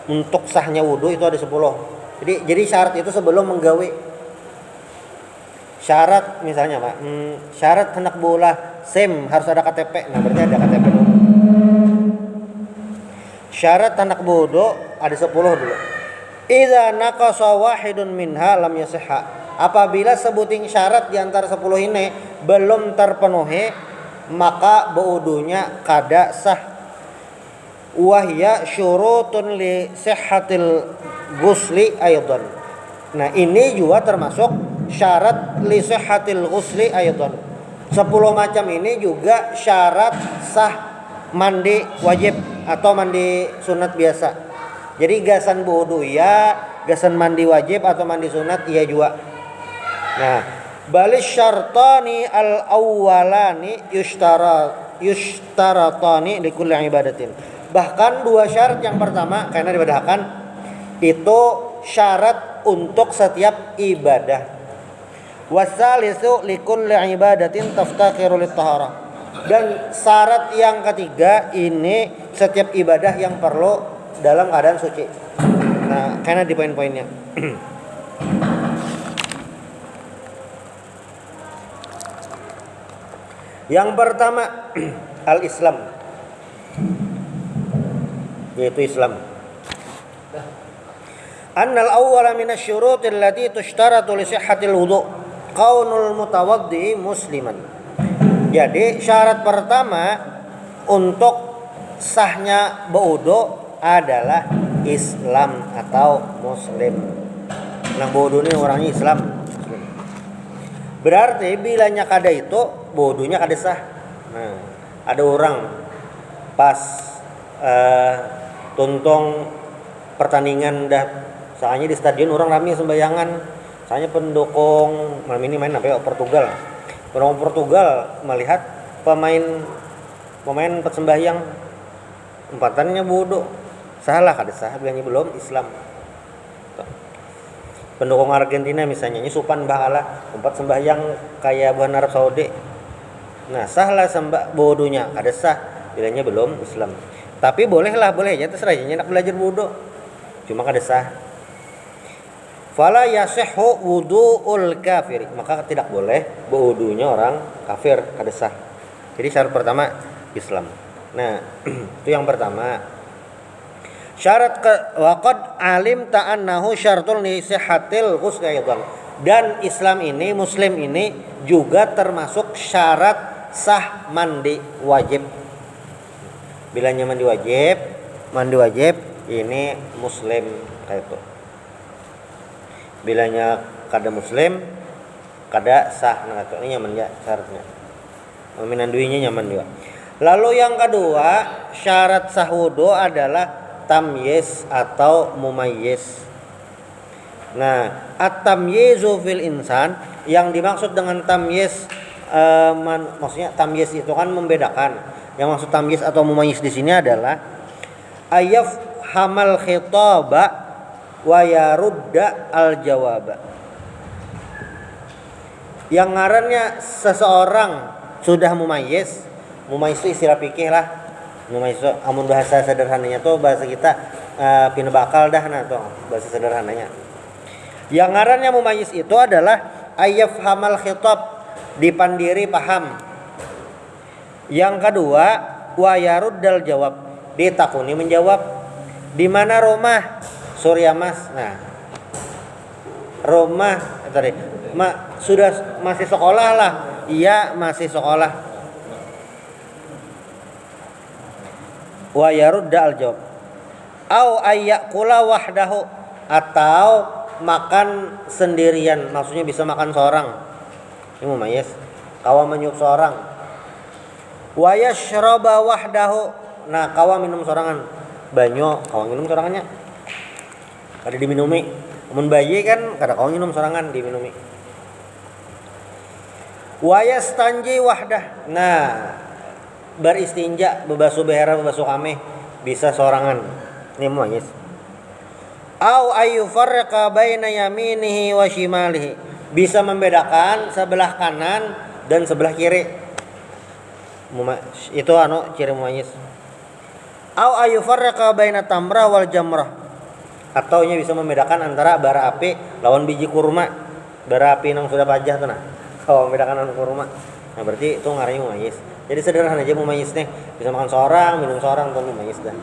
untuk sahnya wudu itu ada 10. Jadi syarat itu sebelum menggawe. Syarat misalnya Pak, syarat hendak bola SIM harus ada KTP. Nah berarti ada KTP dulu. Syarat hendak wudu ada 10 dulu. Idza naqasa wahidun minha lam yasihha. Apabila sebuting syarat di antara 10 ini belum terpenuhi, maka wudunya kada sah. Wahya syurutun li sihhatil ghusli aidan. Nah, ini juga termasuk syarat li sihhatil ghusli aidan. 10 macam ini juga syarat sah mandi wajib atau mandi sunat biasa. Jadi gasan wudu ya, gasan mandi wajib atau mandi sunat iya juga. Nah, balis syartani al-awwalani yushtaratani li kulli ibadatin. Bahkan dua syarat yang pertama karena dibedahkan itu syarat untuk setiap ibadah. Wasalisu li kulli ibadatin taftaqiru lit taharah. Dan syarat yang ketiga ini setiap ibadah yang perlu dalam keadaan suci. Nah, karena di poin-poinnya. Yang pertama al-Islam, yaitu Islam. Annal awwala min asy-syurut allati tushtaratu li sihhatil wudu' qaunul mutawaddi musliman. Jadi syarat pertama untuk sahnya berwudu adalah Islam atau Muslim. Nah, wudu ini orangnya Islam. Berarti bilanya kada itu wudunya kada sah. Nah, ada orang pas tuntong pertandingan dah, soalnya di stadion orang ramai sembayangan. Soalnya pendukung malam ini main apa ya, Portugal. Pendukung Portugal melihat pemain sembahyang empatannya wudu. Salah kada sah bilangnya belum Islam. Pendukung Argentina misalnya nyusupan bahala tempat sembahyang kayak bukan Arab Saudi. Nah, sahlah wudunya kada sah bilangnya belum Islam. Tapi boleh aja terserah aja nak belajar wudu. Cuma kada sah. Fala yasihhu wudu'ul kafir. Maka tidak boleh wudunya orang kafir, kada sah. Jadi syarat pertama Islam. Nah, itu yang pertama. Syarat waqad alim ta'annahu syartul li sihhatil ghusl aidan. Dan Islam ini, Muslim ini juga termasuk syarat sah mandi wajib. Bilanya mandi wajib ini Muslim kayak itu. Bilanya kada Muslim kada sah, nah itu ini nyaman ya syaratnya. Minanduinya nyaman juga. Lalu yang kedua, syarat sah wudu adalah tamyiz atau mumayyiz. Nah, at-tamyizu fil insan, yang dimaksud dengan tamyiz maksudnya tamyiz itu kan membedakan. Yang maksud tamyiz atau mumayyiz di sini adalah ayaf hamal khitaba wa yarudda al jawaba. Yang ngarannya seseorang sudah mumayyiz itu istilah fikih lah. Amun bahasa sederhananya tuh bahasa kita pina bakal dah nah tuh bahasa sederhananya. Yang ngarannya mumayyiz itu adalah ayaf hamal khitab, dipandiri paham. Yang kedua wa yaruddal jawab, ditakuni menjawab. Di mana rumah? Surya Mas. Nah, rumah tadi sudah masih sekolah lah. Iya, masih sekolah. Wa yarudda al jawab. Au ayyakula wahdahu, atau makan sendirian, maksudnya bisa makan seorang. Ini mumayyiz. Kawa menyup seorang. Wa yashraba wahdahu. Nah, kawa minum sorangan. Banyo kawa minum sorangannya. Kada diminumi. Mun bayi kan kada kawa minum sorangan diminumi. Wa yastanji wahdah. Nah, beristinja, bebasuh behera, bebasuh kameh bisa sorangan. Ini mumayyiz. Au ayyufarriqa baina yaminihi wa shimalihi, bisa membedakan sebelah kanan dan sebelah kiri. Itu ciri mumayyiz. Au ayyufarriqa baina tamrah wal jamrah, Atau nya bisa membedakan antara bara api lawan biji kurma. Bara api yang sudah pajah tuh nah. Oh, membedakan lawan kurma. Nah, berarti itu ngarannya mumayyiz. Jadi sederhana aja mumayyiz nih. Bisa makan seorang, minum seorang, itu mumayyiz dah.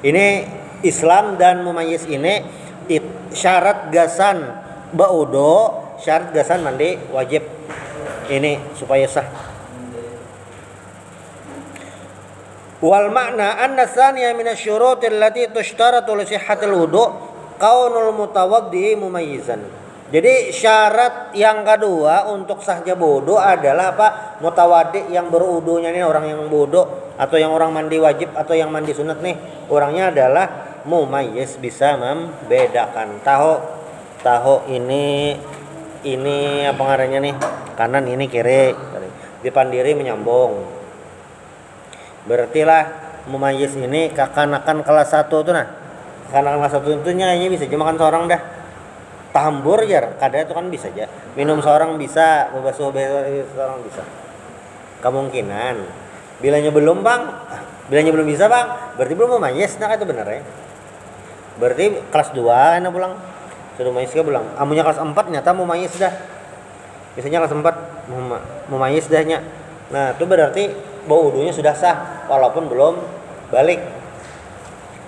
Ini Islam dan mumayyiz ini syarat gasan baudo, syarat gasan mandi wajib. Ini supaya sah. Wal makna anna tsaniya min asy-syuruti allati tushtaratu li sihhatil wudu' kaunul mutawaddi mumayyizan. Jadi syarat yang kedua untuk sahnya wudu adalah apa? Mutawaddi, yang berwudunya ini orang yang wudu atau yang orang mandi wajib atau yang mandi sunat nih, orangnya adalah mumayyiz, bisa membedakan. Tahu ini apa ngarannya nih? Kanan ini kiri. Dipandiri menyambung. Berarti lah mumayyiz ini kekanakan kelas 1 tuh nah. Kekanakan kelas 1 itu nyanyi bisa aja makan seorang dah. Tahambur jar, kada itu kan bisa aja. Minum seorang bisa, membasuh seorang bisa. Kemungkinan. Bilanya belum, Bang. Bilanya belum bisa, Bang. Berarti belum mumayyiz, nah itu benar ya. Berarti kelas 2 enak pulang. Sudah mumayyiz ke pulang. Amunya kelas 4 nyata mumayyiz dah. Biasanya kelas 4 mumayyiz dahnya. Nah, itu berarti bau wudunya sudah sah walaupun belum balik.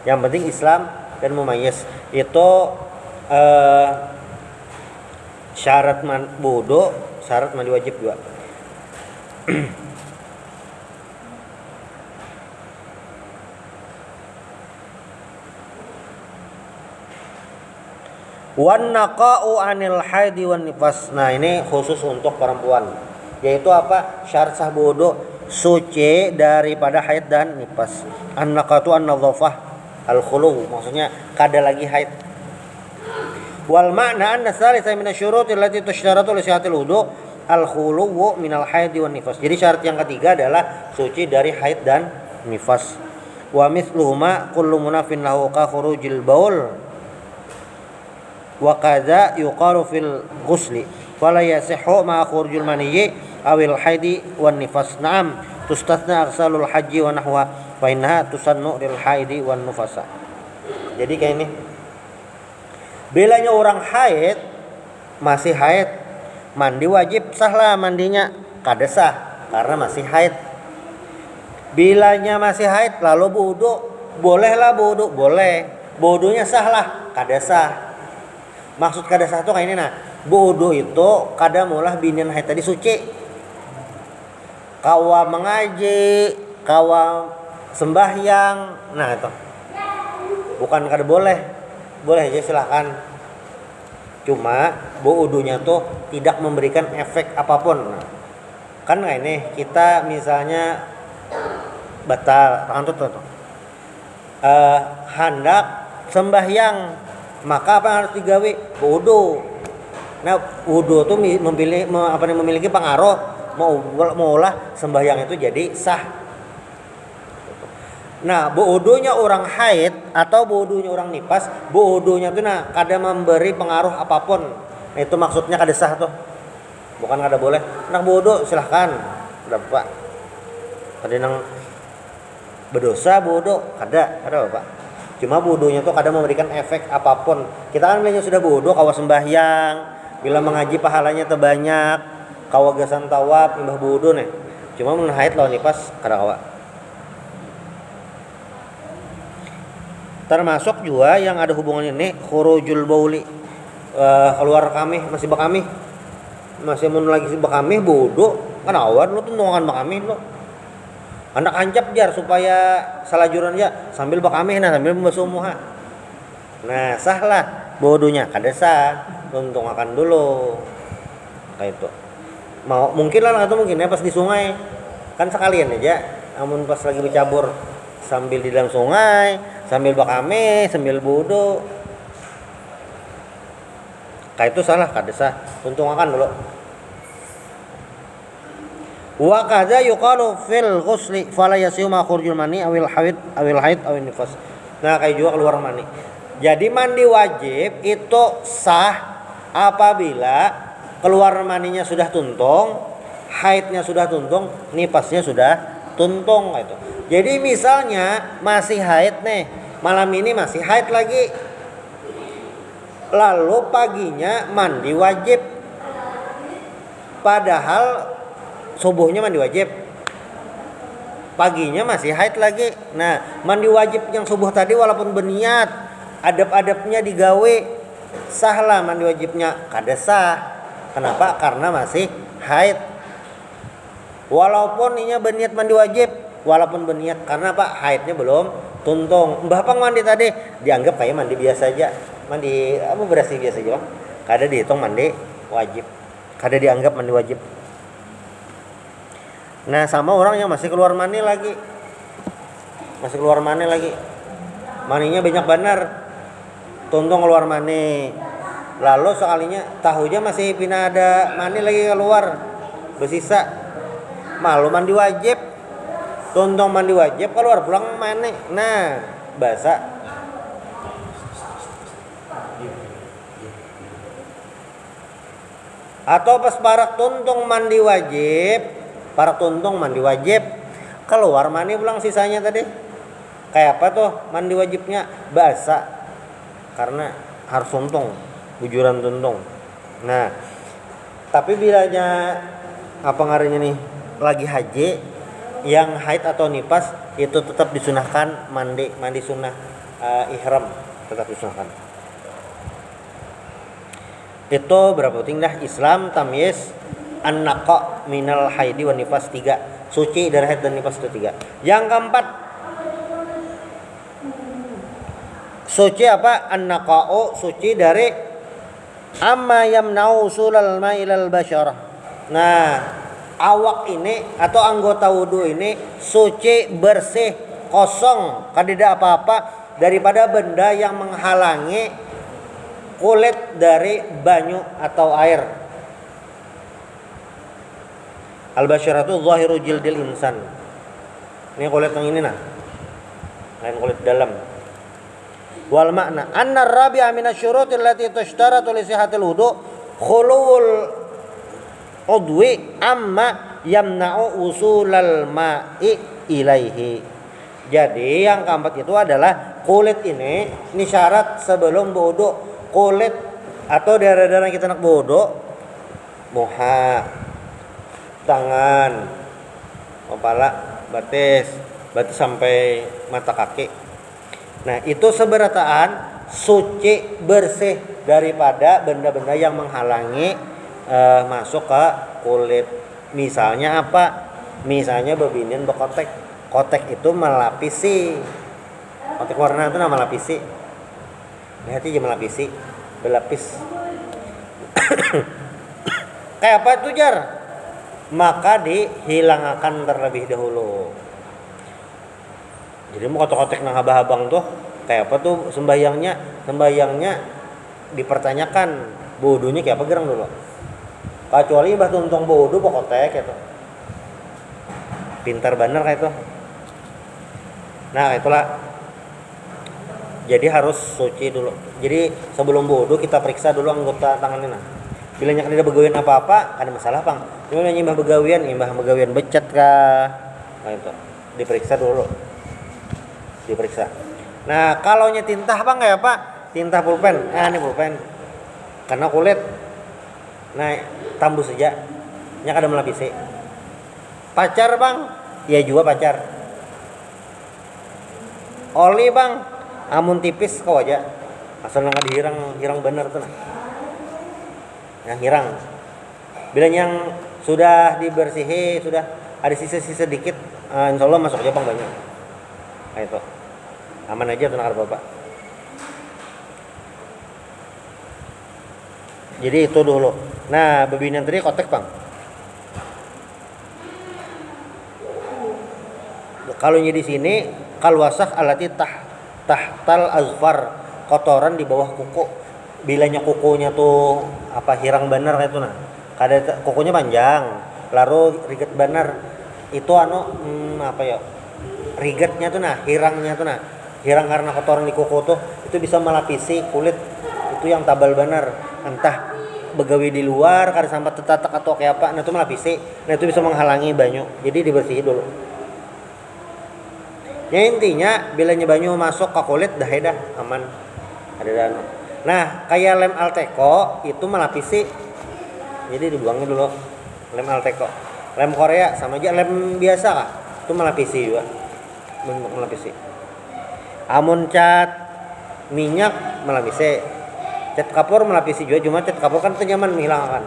Yang penting Islam dan mumayyiz itu syarat wudu, syarat mandi wajib juga. Wan naqa'u 'anil haidi wan nifas. Nah, ini khusus untuk perempuan. Yaitu apa? Syarat sah wudu suci daripada haid dan nifas. An-naqatu an-nadhafah al-khulu, maksudnya kada lagi haid. Wal makna anna tsalitsah min asy-syuruti allati tusytaratu li sihhatil wudu al-khulu min al-haid wan nifas. Jadi syarat yang ketiga adalah suci dari haid dan nifas. Wa mithluhuma kullu munafin lahu ka khurujil baul wa kadza yuqalu fil ghusli fala yasihhu ma khurujul maniyyi awil haidi wan nifas. Naam tustatsna aksalul haji wa nahwa fa innaha tusannu lil haidi wan nufasa. Jadi kayak ini, bilanya orang haid, masih haid, mandi wajib sah lah mandinya, kada sah karena masih haid. Bilanya masih haid lalu wudu, bolehlah wudu, boleh. Wudunya sah lah, kada sah. Maksud kada sah itu kayak ini nah, wudu itu kada mulah binian haid tadi suci. Kawa mengaji, kawa sembahyang, nah itu bukan kada boleh, boleh aja silahkan. Cuma wudunya tuh tidak memberikan efek apapun. Nah, kan kayak ini kita misalnya batal tangan tuh hendak sembahyang, maka apa yang harus digawe? Wudu. Nah, wudu tuh memiliki pengaruh maulah sembahyang itu jadi sah. Nah, wudunya orang haid atau wudunya orang nifas, wudunya itu nah kada memberi pengaruh apapun. Nah, itu maksudnya kada sah tuh. Bukan kada boleh. Nak wudu silahkan. Bapak. Kada nang berdosa wudu, kada Bapak. Cuma wudunya tuh kada memberikan efek apapun. Kita kan bilangnya sudah wudu kawa sembahyang, bila mengaji pahalanya terbanyak. Kawa gasan tawaf imbah wudu nih. Cuma mun haid lawan nifas kada kawa. Termasuk juga yang ada hubungan ini khurujul bauli, keluar kamih, masih bakamih. Masih mun lagi bakamih wudu, kan awan lu tuh nongan bakamih lu. Anak ancap jar supaya salajuran aja sambil bakamih nah sambil membasuh muha. Nah, sahlah wudunya, kada sah. Untung akan dulu. Kayak itu. Mau mungkin lah atau mungkin ya pas di sungai kan sekalian aja, namun pas lagi bercabur sambil di dalam sungai sambil bakame sambil wudu kayak itu salah kada sah, untung akan dulu. Wa kadza yuqalu fil ghusli fala yasima khurujul mani awil haid awil nifas. Nah, kayak juga keluar mani. Jadi mandi wajib itu sah apabila keluar maninya sudah tuntung, haidnya sudah tuntung, nifasnya sudah tuntung gitu. Jadi misalnya masih haid nih, malam ini masih haid lagi. lalu paginya mandi wajib, padahal subuhnya mandi wajib, paginya masih haid lagi. Nah, mandi wajib yang subuh tadi walaupun berniat, adab-adabnya digawe, sah lah mandi wajibnya, kada sah. Kenapa? Karena masih haid. Walaupun inya berniat mandi wajib, walaupun berniat, karena apa? Haidnya belum tuntung. Mbah Pang mandi tadi dianggap kayak mandi biasa aja, mandi apa bersih biasa aja, Bang. Kada dihitung mandi wajib, kada dianggap mandi wajib. Nah, sama orang yang masih keluar mani lagi, maninya banyak benar, tuntung keluar mani, lalu sekalinya tahunya masih pina ada mani lagi keluar bersisa, malu mandi wajib, tuntung mandi wajib keluar pulang mani, nah basah. Atau pas parak tuntung mandi wajib, keluar mani pulang sisanya tadi, kayak apa tuh mandi wajibnya? Basah, karena harus tuntung, bujuran tuntung. Nah, tapi bilanya apa ngarannya nih, lagi haji, yang haid atau nifas itu tetap disunahkan mandi sunnah ihram, tetap disunahkan. Itu berapa penting dah Islam tamyiz an-naqa minal haidi wan nifas 3. Suci dari haid dan nifas itu 3. Yang keempat, suci apa? An-naqa'u, suci dari amma yamna'u usulal ma'ilal basyarah. Nah, awak ini atau anggota wudu ini suci, bersih, kosong, kada apa-apa daripada benda yang menghalangi kulit dari banyu atau air. Al-basyaratu zahiru jildil insan. Ini kulit yang ini nah. Lain kulit dalam. Wal makna anna rabi'a minasyurutil lati tushtaratu li sihhatil wudu khuluwul udwi amma yamna'u usulal ma'i ilaihi. Jadi yang keempat itu adalah kulit ini syarat sebelum wudu. Kulit atau daerah-daerah kita nak wudu, muha, tangan, kepala, batis sampai mata kaki. Nah, itu seberataan suci, bersih daripada benda-benda yang menghalangi masuk ke kulit. Misalnya apa? Misalnya bebinian bekotek. Kotek itu melapisi. Kotek warna itu nama melapisi. Hati aja melapisi, berlapis. Kayak apa itu jar? Maka dihilangkan terlebih dahulu. Jadi mau kotek-kotek nang abang tuh kayak apa tuh sembahyangnya dipertanyakan bodohnya kayak apa gerang dulu. Kecuali bah tuntung bodoh kotek gitu. Pintar bener kayak itu. Nah, itulah. Jadi harus suci dulu. Jadi sebelum wudu kita periksa dulu anggota tangannya. Nah, bila nyak tidak begawian apa-apa, ada masalah bang. Cuma nyimbah begawian becet kah? Nah itu diperiksa dulu. Diperiksa. Nah kalau tintah bang kayak apa? Tinta pulpen. Ini pulpen. Karena kulit. Nah tambus saja. Nyak ada melapisi. Pacar bang? Ya juga pacar. Oli bang? Amun tipis kau aja asal nggak hirang bener tuh nah. Yang hirang bila yang sudah dibersihi, sudah ada sisa-sisa dikit, insya Allah masuk aja bang banyak. Nah itu aman aja tuh bapak. Jadi itu dulu. Nah bebinian tadi kotek bang. Kalau di sini kalwasah alati tahtal azfar, kotoran di bawah kuku. Bilanya kukunya tuh apa hirang bener kayak itu nah. Kada kukunya panjang, lalu riget bener. Itu apa ya? Rigetnya tuh nah, hirangnya tuh nah. Hirang karena kotoran di kuku tuh itu bisa melapisi kulit itu yang tabal bener. Entah begawi di luar kada sampai tetatak atau kayak apa, nah itu melapisi. Nah itu bisa menghalangi banyu. Jadi dibersihin dulu. Ya intinya bilanya banyu masuk ke kulit dah aman. Ada Nah, kayak lem Alteco itu melapisi. Jadi dibuangnya dulu lem Alteco. Lem Korea sama aja lem biasa kah? Itu melapisi juga. Melapisi. Amun cat minyak melapisi. Cat kapur melapisi juga, cuma cat kapur kan itu nyaman menghilangkan.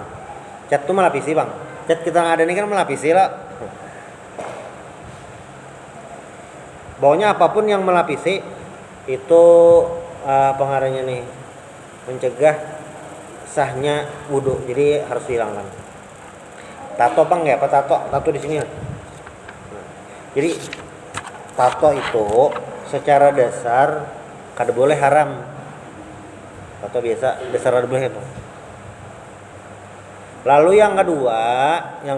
Cat itu melapisi, Bang. Cat kita yang ada ini kan melapisi lah. Pokoknya apapun yang melapisi itu pengaruhnya nih mencegah sahnya wudhu, jadi harus dihilangkan. Tato Bang ya, apa tato di sini. Nah, jadi tato itu secara dasar kada boleh haram. Tato biasa dasar kada boleh itu. Lalu yang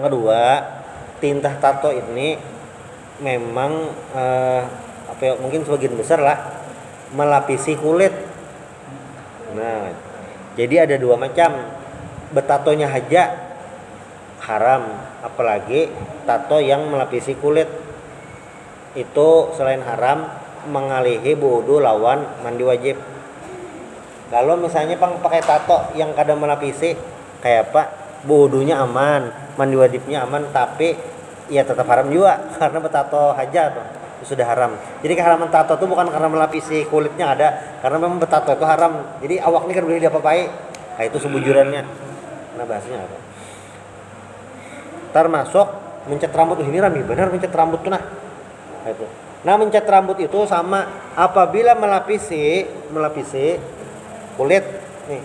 kedua tinta tato ini memang mungkin sebagian besar lah melapisi kulit. Nah, jadi ada dua macam. Betatonya aja haram, apalagi tato yang melapisi kulit. Itu selain haram mengalihi wudu lawan mandi wajib. Kalau misalnya Bang pakai tato yang kadang melapisi kayak apa? Wudunya aman, mandi wajibnya aman, tapi ya tetap haram juga karena betato aja tuh sudah haram. Jadi keharaman tato itu bukan karena melapisi kulitnya ada, karena memang betato itu haram. Jadi awak ini kan boleh diapa-apai. Nah, itu sebujurannya. Nah, bahasanya apa? Termasuk mencat rambut. Ini rami benar mencat rambut tuh nah. Itu. Nah, mencat rambut itu sama apabila melapisi kulit nih.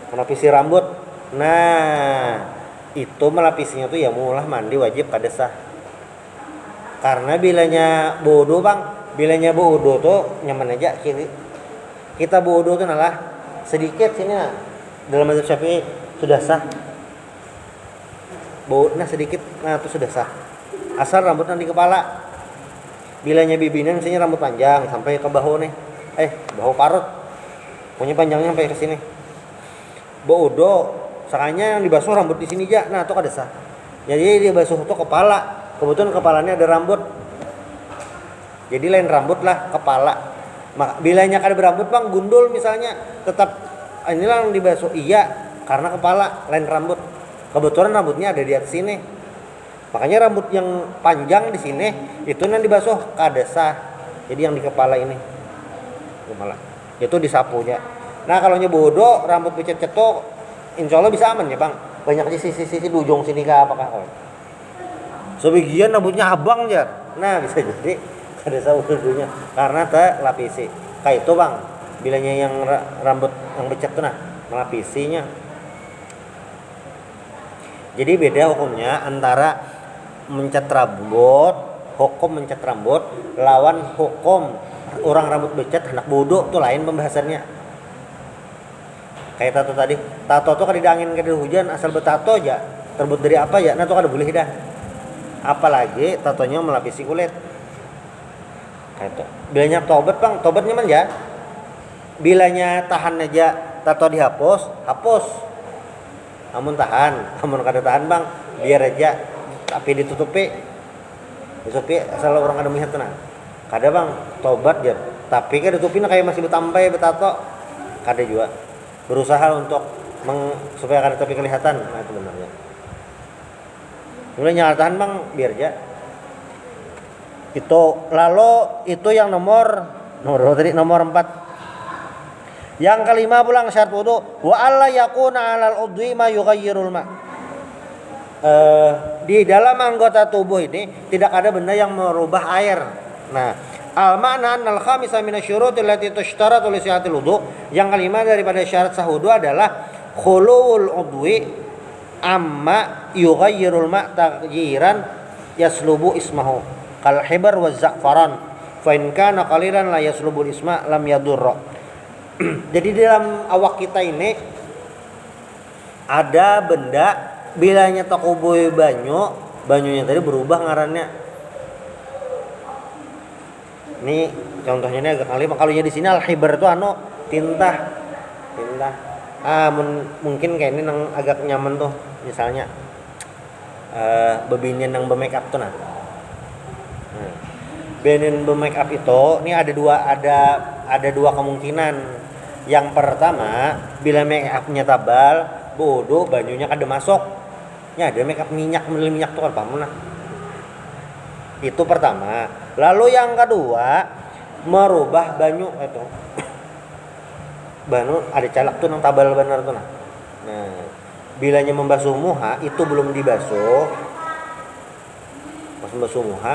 Melapisi rambut. Nah, itu melapisinya tuh ya mulah mandi wajib kada sah. Karena bilanya bodoh tuh nyaman aja kiri. Kita bodoh tuh nalah sedikit sini nah. Dalam mazhab Syafi'i sudah sah. Nah sedikit nah itu sudah sah. Asal rambutnya di kepala. Bilanya bibinan misalnya rambut panjang sampai ke bahu nih. Bahu parut. Pokoknya panjangnya sampai ke sini. Bodoh sakanya yang dibasuh rambut di sini aja. Nah, itu kada sah. Jadi dia basuh tuh kepala. Kebetulan kepalanya ada rambut. Jadi lain rambut lah kepala. Bilanya kada berambut Bang, gundul misalnya, tetap inilah yang dibasuh. Iya, karena kepala lain rambut. Kebetulan rambutnya ada di atas sini. Makanya rambut yang panjang di sini itu yang dibasuh kada sah. Jadi yang di kepala ini. Kepala. Itu disapunya. Nah, kalau bodoh rambut becet-cet tuh insya Allah bisa aman ya Bang. Banyak di sisi-sisi di ujung sini kah apakah? Sebagian rambutnya abang ya. Nah, bisa jadi kada sah wudhunya karena terlapisi. Kayak itu Bang. Bilanya yang rambut yang becet tuh nah, melapisinya. Jadi beda hukumnya antara mencat rambut, hukum mencat rambut lawan hukum orang rambut becet hendak bodoh tuh lain pembahasannya. Kayak tato tadi, tato tuh kada diangin kada hujan asal betato aja. Terbuat dari apa ya? Nah tuh kada boleh dah. Apalagi tatonya melapisi kulit. Kayak itu. Bilanya tobat Bang, tobatnya man ya. Bilanya tahan aja tato dihapus, hapus. Amun tahan, amun kada tahan Bang, biar aja tapi ditutupi asal orang kada melihat tenang. Kada Bang, tobat ya. Tapi kada tutupin kayak masih betampai betato. Kada juga. Berusaha untuk supaya kada tapi kelihatan. Nah itu benarnya. Mulai nyala tahan Bang, biar aja. Itu lalu itu yang nomor 4. Yang kelima pulang syarat wudu wa alla yakuna 'alal udwi ma yughayyirul ma. Di dalam anggota tubuh ini tidak ada benda yang merubah air. Nah, al-ma'na annal khamisa minasyuruti allati tushtaratu li sihatil wudu. Yang kelima daripada syarat sah wudu adalah khuluwul udwi amma yughayyirul ma' taghyiran yaslubu ismahu kal hibar wa za'faran fa in kana qalilan la yaslubul isma lam yadurra. Jadi dalam awak kita ini ada benda bilanya takubui banyunya tadi berubah ngarannya. Ini contohnya ini agak kali makalunya di sini al-hibar itu tinta. Mungkin kayak ini yang agak nyaman tuh misalnya bebinian yang bermakeup tuh nah. Benin make up itu ini ada dua kemungkinan. Yang pertama, bila make upnya tabal, bodoh banyunya kada masuk. Ya ada make up minyak tuh kan paham nah. Itu pertama. Lalu yang kedua, merubah banyu itu. Banyu ada calak tuh nang tabal bener tuh nah. Nah, bilanya membasuh muha itu belum dibasuh. Pas membasuh muha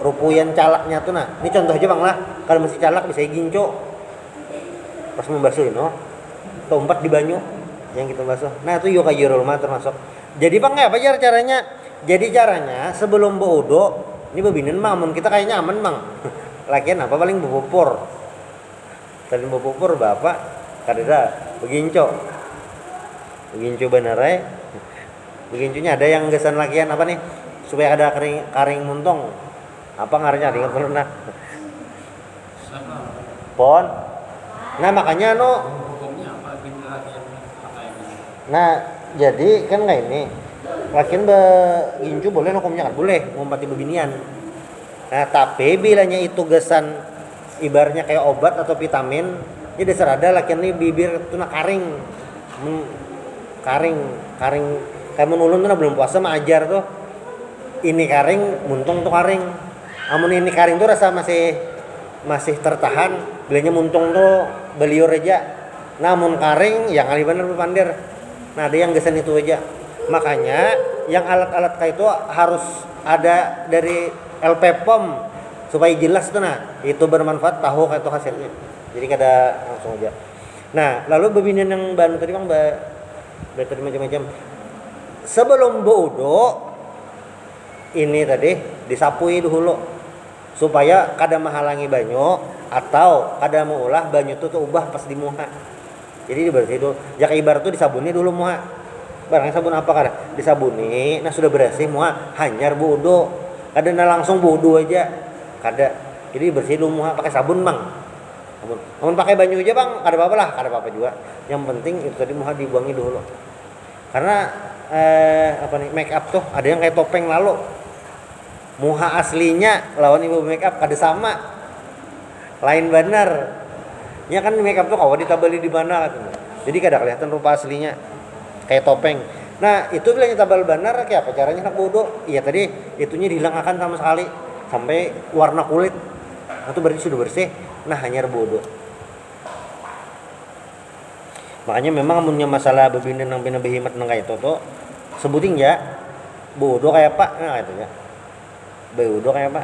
rupuyan calaknya tuh nah. Ini contoh aja Bang lah. Kalau masih calak bisa ginco. Pas membasuh tempat di banyu yang kita basuh. Nah, itu yoga jirulma termasuk. Jadi Bang apa caranya? Jadi caranya sebelum berwudu, ini bebinin Bang, kita kayaknya aman Bang. Lakian apa paling bepupur. Tadi bepupur Bapak kada beginco. Beginco bener ya. Begincunya ada yang gesan lakian apa nih? Supaya ada karing muntong. Apa ngarannya ingat pernah? Pon. Nah, makanya Nah, jadi kan kayak ini. Lakian begincu boleh hukumnya kan? Boleh ngumpati bebinian. Nah, tapi bilanya itu gesan ibaratnya kayak obat atau vitamin, ya dasar ada lakian nih bibir tuh karing. Karing kayak menulun tuh belum puasa mah ajar tuh. Ini karing, muntung tuh karing. Amun ini karing tuh rasa masih tertahan, bilanya muntung tuh beliur aja. Namun karing yang kali bener berpandir. Nah, ada yang gesan itu aja. Makanya yang alat-alat kayak itu harus ada dari LP POM supaya jelas tuh nah. Itu bermanfaat tahu kayak itu hasilnya. Jadi kada langsung aja. Nah, lalu bebinian yang baru tadi Bang tadi macam-macam. Sebelum berwudu ini tadi disapui dulu supaya kada menghalangi banyu atau kada mengulah banyu itu ubah pas di muha. Jadi dibersih dulu. Jak ibarat tuh disabuni dulu muha. Barang sabun apa kada? Disabuni. Nah, sudah bersih muha, hanyar wudu. Kada langsung wudu aja. Kada. Jadi bersih dulu muha pakai sabun, Bang. Sabun. Namun pakai banyu aja, Bang, kada apa-apa lah, kada apa-apa juga. Yang penting itu tadi muha dibuangi dulu. Karena make up tuh ada yang kayak topeng lalu. Muha aslinya lawan ibu make up kada sama. Lain benar. Ya kan make up tuh kalau ditabali di mana gitu. Jadi kada kelihatan rupa aslinya kayak topeng. Nah, itu bilangnya tabal benar kayak apa caranya nak wudu? Iya tadi itunya dihilangkan sama sekali sampai warna kulit. Nah, itu berarti sudah bersih. Nah, hanya wudu. Makanya memang amunnya masalah bebinen nang pina behimat nang kayak itu tuh sebutin ya wudu kayak apa? Nah, itu ya. Wudu kayak apa?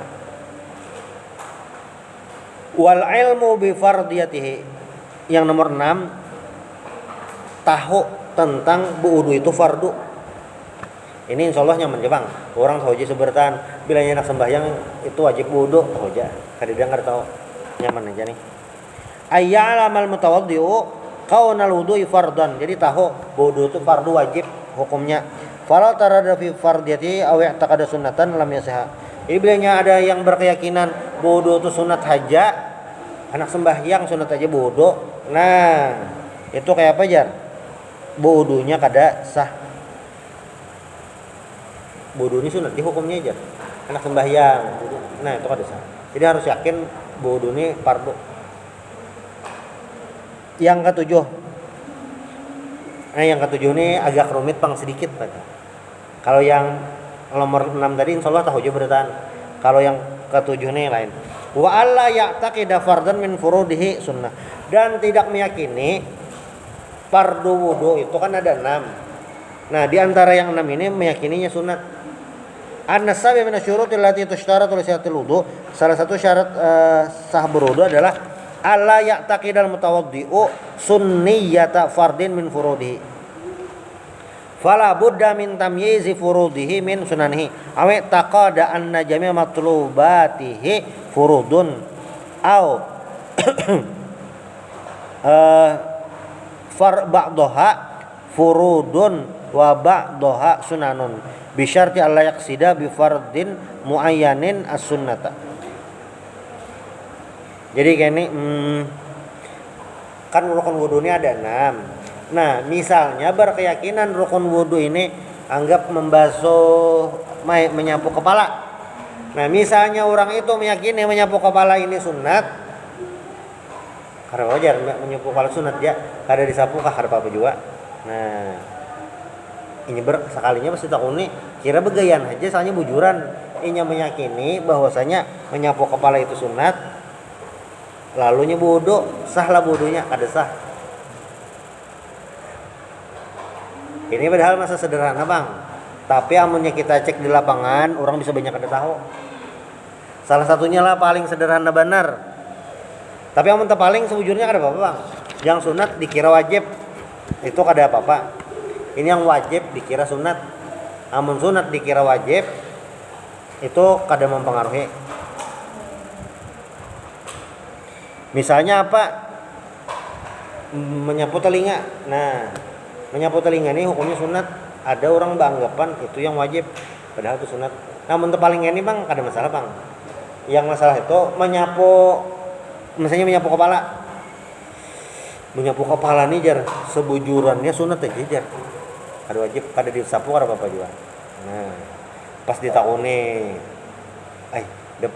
Wal ilmu bi fardiyatihi. Yang nomor 6 tahu tentang wudu itu fardu. Ini insyaallah nyaman ya Bang. Orang tahu aja sebertan bilanya nak sembahyang itu wajib wudu tahu aja. Kada dengar tahu nyaman aja nih. Ayya'lamal mutawaddi'u qaunal wudu'i fardhan. Jadi tahu wudu itu fardu wajib hukumnya. Fala tarada fi fardiyati aw i'taqada sunnatan lam yasah. Jadi bilanya ada yang berkeyakinan wudu itu sunat haja, anak sembahyang sunat aja wudu. Nah, itu kayak apa jar? Wudunya kada sah. Wudu ini sunat di hukumnya aja. Anak sembahyang, nah itu kada sah. Jadi harus yakin wudu ini fardu. Yang ketujuh. Nah, yang ketujuh ini agak rumit Bang sedikit Bang. Kalau yang nomor 6 tadi insyaallah tahu aja beratan. Kalau yang ketujuh ini lain. Wa alla ya'taqida fardan min furudihi sunnah. Dan tidak meyakini fardu wudu itu kan ada 6. Nah, di antara yang 6 ini meyakininya sunat. An-nasabi min asyuruti allati tushtaratu li sihhatil wudu. Salah satu syarat sah berwudu adalah alla ya'taqidal mutawaddi'u sunniyata fardin min furudihi. Fala budda min tamyizi furudihi min sunanihi. Aw taqada anna jami' matlubatihi furudun aw ba'daha furudun wa ba'daha sunanun bi syarti alla yaqsida bi fardin muayyanin as-sunnata. Jadi kayak ini kan rukun wudu ini ada 6. Nah, misalnya berkeyakinan rukun wudu ini anggap membasuh menyapu kepala. Nah misalnya orang itu meyakini menyapu kepala ini sunat, karena wajar menyapu kepala sunat ya, kada disapu kah kada apa juga. Nah ini sekalinya pasti takuni kira begayan aja soalnya bujuran. Inya meyakini bahwasanya menyapu kepala itu sunat, lalunya bodoh, sahlah bodohnya kada sah. Ini padahal masa sederhana bang, tapi amunnya kita cek di lapangan orang bisa banyak kada tahu. Salah satunya lah paling sederhana benar. Tapi amun paling sebujurnya kada apa-apa bang. Yang sunat dikira wajib, itu kada apa-apa. Ini yang wajib dikira sunat. Amun sunat dikira wajib, itu kada mempengaruhi. Misalnya apa? Menyapu telinga. Nah, menyapu telinga ini hukumnya sunat. Ada orang beranggapan itu yang wajib, padahal itu sunat. Namun paling ini bang, kada masalah bang. Yang masalah itu misalnya menyapu kepala. Menyapu kepala nih jar sebujurannya sunat aja jar. Kada wajib, kada disapu kada apa-apa juga. Nah, pas ditakuni,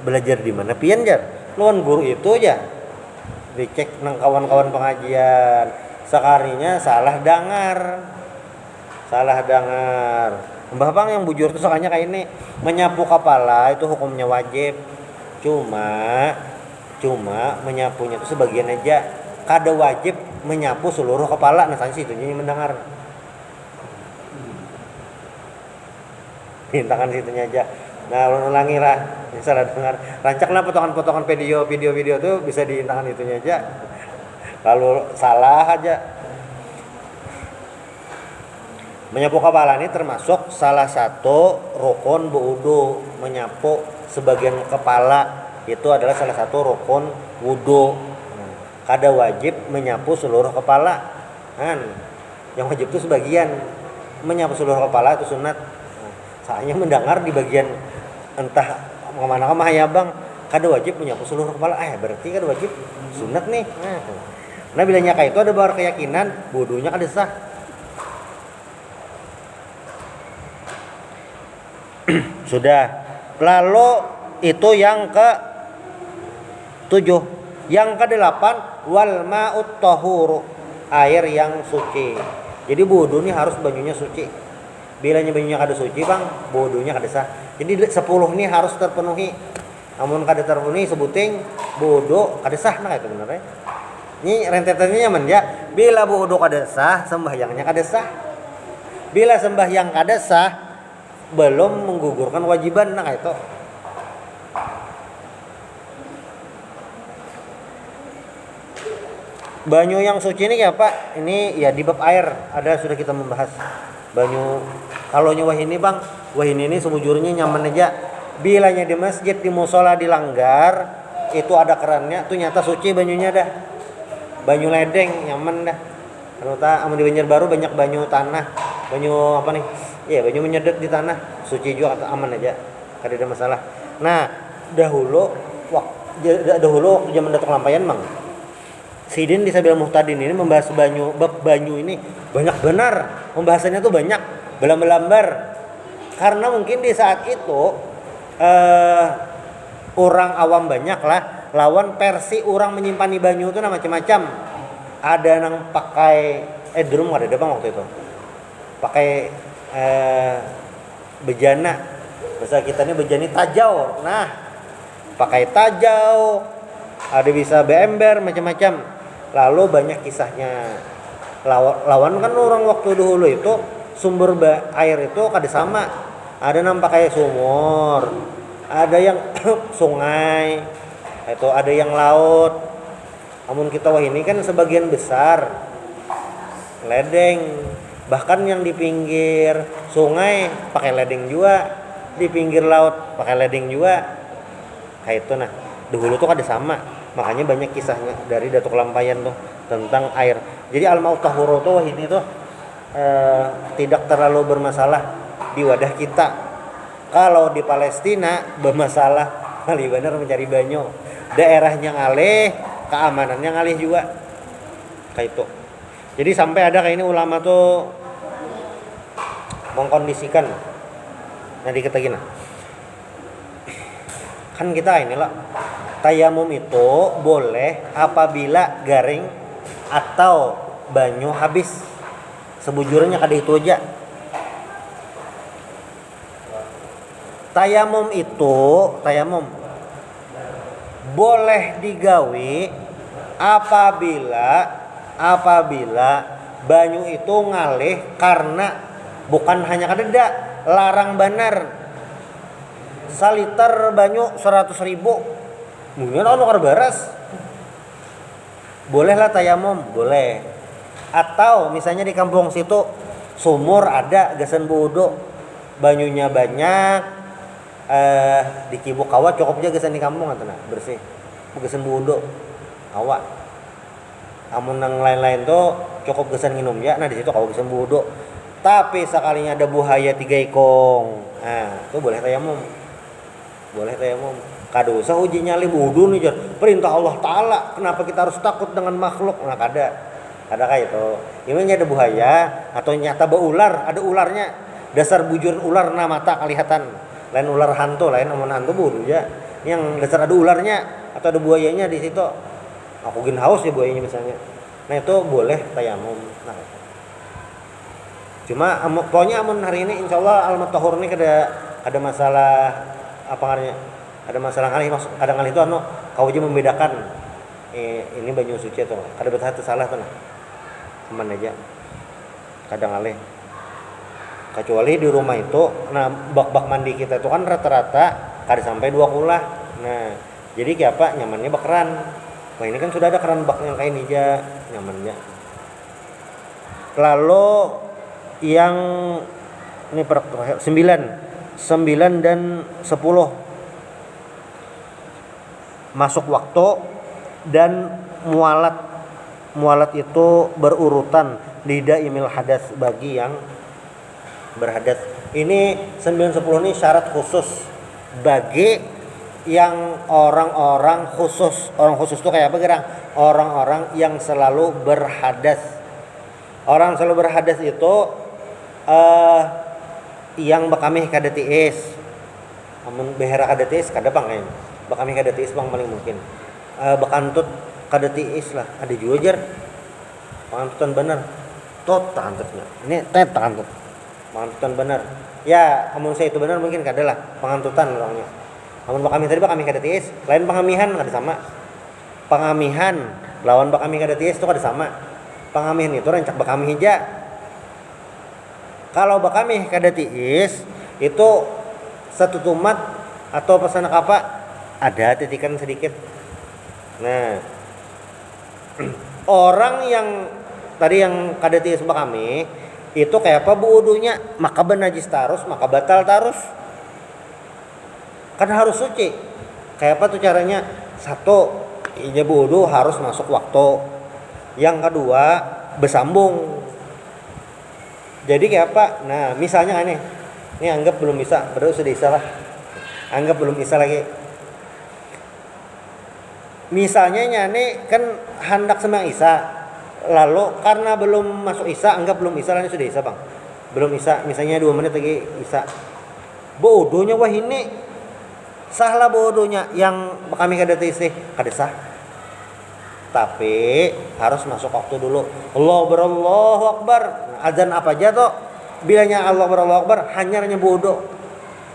belajar di mana pian jar? Lawan guru itu aja. Dicek nang kawan-kawan pengajian. Sekarinya salah dengar. Mbah bang yang bujur tuh soalnya kayak ini, menyapu kepala itu hukumnya wajib. Cuma menyapunya itu sebagian aja. Kada wajib menyapu seluruh kepala. Nah, saya situnya mendengar. Bintangan situnya aja. Nah, ulangi lah. Salah dengar. Rancaklah potongan-potongan video tuh bisa diintangan itunya aja. Lalu salah aja. Menyapu kepala ini termasuk salah satu rukun wudu. Menyapu sebagian kepala itu adalah salah satu rukun wudu. Kada wajib menyapu seluruh kepala. Yang wajib itu sebagian. Menyapu seluruh kepala itu sunat. Soalnya mendengar di bagian entah kemana ya bang, kada wajib menyapu seluruh kepala. Berarti kada wajib sunat nih. Nah bila nyaka itu ada baru keyakinan wudunya kada sah. Sudah. Lalu itu yang ke-7. Yang ke-8 wal ma'ut tahuru, air yang suci. Jadi wudu ini harus banyunya suci. Bilanya banyunya kada suci bang, wudunya kada sah. Jadi 10 ini harus terpenuhi. Namun kada terpenuhi sebuting wudu kada sah. Nah itu benar ya. Ini rentetannya nyaman ya. Bila wudu kada sah, sembahyangnya kada sah. Bila sembahyang kada sah, belum menggugurkan wajiban. Nah itu. Banyu yang suci ini ya Pak, ini ya di bab air ada sudah kita membahas. Banyu kalau wah ini bang, wah ini sebujurnya nyaman aja. Bilanya di masjid, di musola dilanggar, itu ada kerannya, tuh nyata suci banyunya dah. Banyu ledeng nyaman dah. Kalau amun di Banjarbaru banyak banyu tanah, banyu apa nih? Iya banyu menyedot di tanah, suci juga aman aja, kada ada masalah. Nah dahulu zaman Datuk Lampayan bang. Sidin di Sabil Muhtadin ini membahas banyu ini banyak benar, pembahasannya tuh banyak belambar. Karena mungkin di saat itu orang awam banyak lah, lawan versi orang menyimpan banyu itu macam-macam. Ada yang pakai drum ada bang waktu itu, pakai bejana, bahasa kita ini bejani tajau. Nah pakai tajau, ada bisa beember macam-macam. Lalu banyak kisahnya. Lawan kan orang waktu dulu itu sumber air itu kada sama. Ada yang pakai sumur, ada yang sungai, itu ada yang laut. Namun kita wah ini kan sebagian besar ledeng. Bahkan yang di pinggir sungai pakai ledeng juga, di pinggir laut pakai ledeng juga. Kayak itu nah. Dulu tuh kada sama. Makanya banyak kisahnya dari Datuk Lampayan tuh tentang air. Jadi al-ma'ut tahuru tuh ini tuh tidak terlalu bermasalah di wadah kita. Kalau di Palestina bermasalah, kali benar mencari banyu. Daerahnya ngalih, keamanannya ngalih juga. Kayak itu. Jadi sampai ada kayak ini ulama tuh mengkondisikan. Nah dikata gini. Kan kita inilah tayamum itu boleh apabila garing atau banyu habis. Sebujurnya kada itu aja. Tayamum boleh digawe apabila banyu itu ngalih karena bukan hanya kadeda, larang benar. Saliter banyu 100.000 mungkin ono beres. Bolehlah tayamum, boleh. Atau misalnya di kampung situ sumur ada gasan bodo, banyunya banyak, di kibuk kawat cukup aja gasan di kampung atau bersih. Gasan bodo awak. Amun yang lain-lain tuh cukup gasan minum ya. Nah di situ kau gasan bodo. Tapi sekalinya ada buaya 3 ekong, nah itu boleh tayamum. Kada usah uji nyali wudu nih jar. Perintah Allah Ta'ala, kenapa kita harus takut dengan makhluk? Nah kada kayak itu. Ini ada buaya atau nyata ular, ada ularnya. Dasar bujur ular na mata kelihatan. Lain ular hantu, lain amun hantu bodoh ya. Yang dasar ada ularnya atau ada buayanya di situ. Aku gin haus ya buayanya misalnya. Nah itu boleh tayamum. Nah, cuma pokoknya amun hari ini insyaallah al-mutahhur ini ada masalah apa namanya? Ada masalah kali kadang-kadang itu kau aja membedakan ini banyu suci atau kada betul itu salah tuh nah. Aman aja. Kadang-kadang kecuali di rumah itu nah bak-bak mandi kita itu kan rata-rata kada sampai 2 kulah. Nah, jadi kayak apa? Nyamannya bak keran. Wah, ini kan sudah ada keran bak yang kayak ini aja nyamannya. Lalu yang ini 9 dan 10 masuk waktu dan mualat itu berurutan lidah imil hadas bagi yang berhadas. Ini 9-10 ini syarat khusus bagi yang orang khusus itu kayak apa gerang? Orang-orang yang selalu berhadas. Orang selalu berhadas itu yang bakamih kada tiis. Amun behera kada tiis kada bang bakamih kada tiis bang paling mungkin. Bakantut kada tiis lah. Ada juga jar. Pangantutan bener. Tot takantutnya. Ini takantut. Pangantutan bener. Ya, amun saya itu bener mungkin kada lah pangantutan orangnya. Amun bakamih tadi bakamih kada tiis, lain pangamihan kada sama. Pangamihan lawan bakamih kada tiis itu kada sama. Pangamihan itu rancak bakamih aja. Kalau bakamih kada tiis itu satu tumat atau pesanak apa ada titikan sedikit. Nah, orang yang tadi yang kada tiis bakamih itu kayak apa wudunya? Maka benajis tarus, maka batal tarus. Kan harus suci. Kayak apa tuh caranya? Satu, ijab wudu harus masuk waktu. Yang kedua, bersambung. Jadi kayak apa? Nah, misalnya ini anggap belum bisa, berarti sudah bisa lah. Anggap belum bisa lagi. Misalnya nih kan hendak sembahyang Isya. Lalu karena belum masuk Isya, anggap belum Isya, ini sudah Isya, Bang. Belum Isya, misalnya 2 menit lagi Isya. Wudunya wah ini sahlah bodohnya yang kami kada tisih kada sah. Tapi harus masuk waktu dulu. Allahu Akbar. Azan apa aja tuh? Bilanya Allahu Akbar hanya bodoh.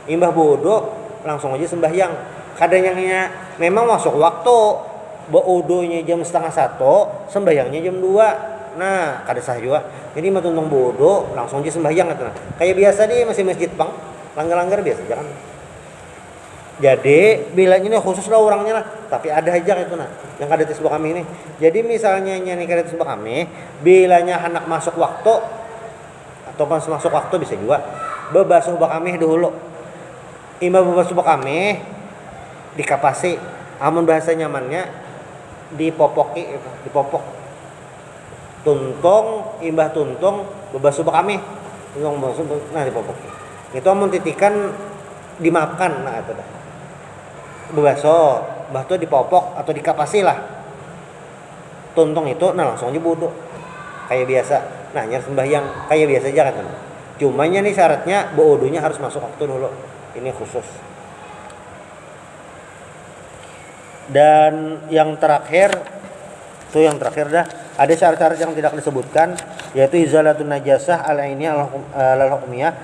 Imbah bodoh langsung aja sembahyang. Kadangnya memang masuk waktu. Bodohnya jam 12:30, sembahyangnya jam 2. Nah, kada sah juga. Jadi matuntong bodoh langsung aja sembahyang katanya. Kayak biasa di masjid Bang. Langgar-langgar biasa jangan. Jadi bilanya ini khusus lah orangnya lah, tapi ada aja itu nah yang kada tisbah kami ini. Jadi misalnya nih kada tisbah kami, bilanya anak masuk waktu atau pas masuk waktu bisa juga bebasuh bakami dulu. Imam bebasuh bakami dikapasi, amun bahasa nyamannya dipopoki itu, dipopok. Tuntung, imbah tuntung bebasuh bakami. Tuntung bebasuh nah dipopoki. Itu amun titikan dimaafkan nah itu dah. Bebaso, bah tuh dipopok atau dikapasi lah. Tuntung itu, nah langsung aja wudu kayak biasa. Nah nyar sembahyang kayak biasa aja kan. Cumanya nih syaratnya wudunya harus masuk waktu dulu. Ini khusus. Dan yang terakhir dah, ada syarat-syarat yang tidak disebutkan, yaitu izalatun najasah al-ainiyah al-hukmiyah,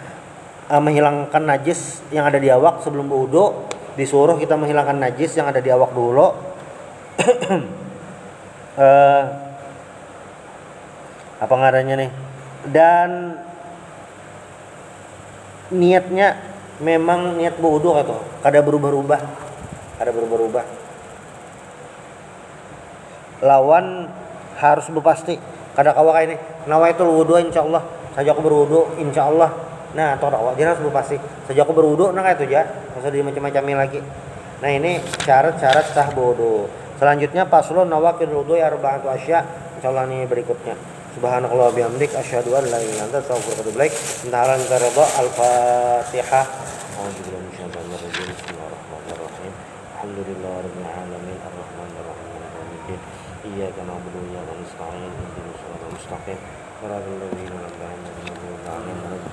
menghilangkan najis yang ada di awak sebelum berwudu. Disuruh kita menghilangkan najis yang ada di awak dulu. Apa ngarannya nih? Dan niatnya memang niat berwudu atau kada berubah-ubah. Lawan harus berpasti. Kada kawa kayak ini. Nawaitul wudu insyaallah. Saja aku berwudu insyaallah. Nah, atau dakwah dia harus berpasti. Saja aku berwudu nah kayak itu aja. Masa di macam-macamnya lagi. Nah, ini syarat-syarat sah wudu. Selanjutnya paslun nawaqidul wudu arba'atu asya. Insyaallah ini berikutnya. Subhanakallah bihamdik asyhadu an la ilaha illa anta astaghfiruka wa atubu ilaik. Intahalan ridha al-Fatihah. A'udzubillahi minasyaitonir rajim. Bismillahirrahmanirrahim. Alhamdulillahirabbil alamin arrahmanir rahim maliki yaumiddin. Iyyaka na'budu wa iyyaka nasta'in. Ihdinas siratal mustaqim. Shiratal ladzina an'amta 'alaihim ghairil maghdubi 'alaihim